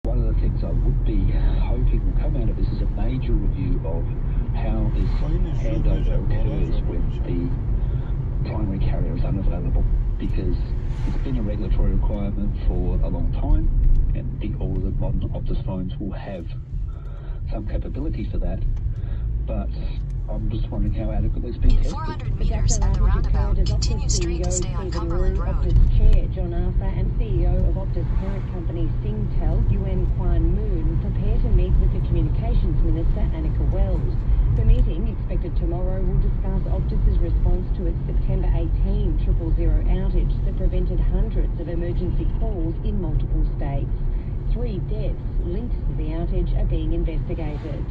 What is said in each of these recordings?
One of the things I would be hoping will come out of this is a major review of how this handover occurs when the primary carrier is unavailable, because it's been a regulatory requirement for a long time, and all of the modern Optus phones will have some capability for that, but I'm just wondering how adequately it's been tested. 400 meters at the roundabout, continue straight to stay on Cumberland Road. Optus Chair John Arthur and CEO of Optus parent company Singtel, Yuen Kwan Moon, prepare to meet with the Communications Minister Annika Wells. The meeting, expected tomorrow, will discuss Optus's response to its September 18 000 outage that prevented hundreds of emergency calls in multiple states. 3 deaths linked to the outage are being investigated.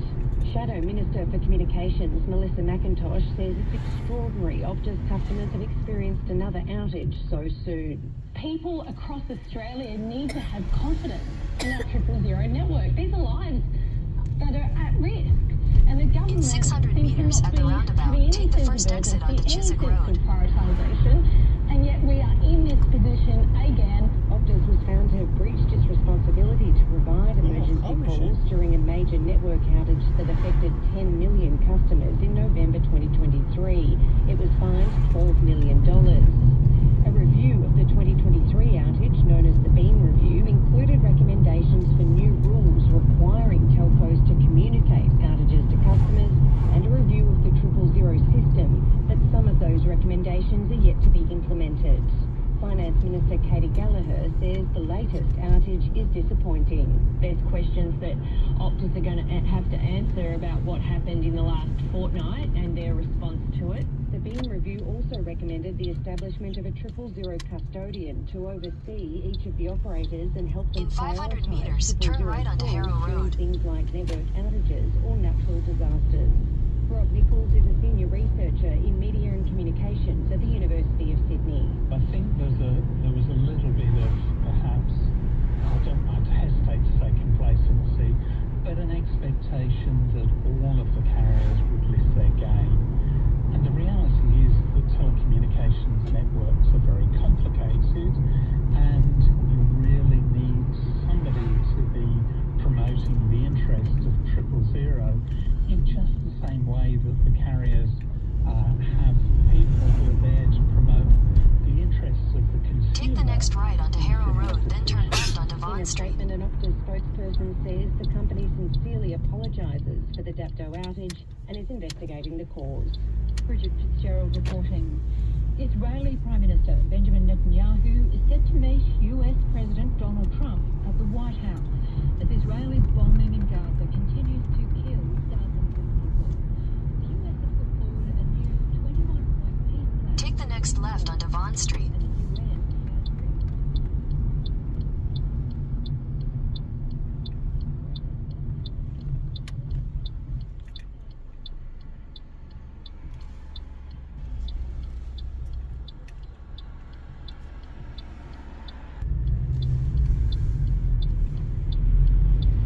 Shadow Minister for Communications Melissa McIntosh says it's extraordinary Optus customers have experienced another outage so soon. People across Australia need to have confidence in our 000 network. These are lives that are at risk. And the government In 600 meters at the roundabout, take the first exit onto Chiswick Road. Prioritisation, and yet we are in this position again. Optus was found to have breached its responsibility to provide emergency calls during a major network outage that affected 10 million customers in November 2023. It was fined $12 million. A review of the 2023 outage, known as the Beam Review, included recommendations for new rules requiring telcos to communicate outages to customers and a review of the 000 system, but some of those recommendations are yet to be implemented. Finance Minister Katie Gallagher says the latest outage is disappointing. There's questions that Optus are going to have to answer about what happened in the last fortnight and their response to it. The Beam Review also recommended the establishment of a 000 custodian to oversee each of the operators and help them In 500 prioritise meters, turn right onto calls Harrow during Road. things like network outages or natural disasters. Rob Nichols is a senior researcher in media and communications at the University of Sydney. I think there was a little bit of, perhaps, I'd hesitate to say complacency, but an expectation that all of the carriers would lift their game. And the reality is that telecommunications networks are very complicated, and you really need somebody to be promoting the interests of 000 in just the same way that the carriers have people who are there to promote the interests of the consumer. Take the next right onto Harrow Road, then turn left onto In Vaughan a Street. statement, an Optus spokesperson says the company sincerely apologises for the Dapto outage and is investigating the cause. Bridget Fitzgerald reporting. Israeli Prime Minister Benjamin Netanyahu is set to meet US President Donald Trump at the White House as Israeli bombing in Gaza continues to kill dozens of people. The US has put forward a new 21-point peace plan. Take the next left onto Vaughan Street. And the UN has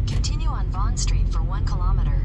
Continue on Vaughan Street for 1 kilometer.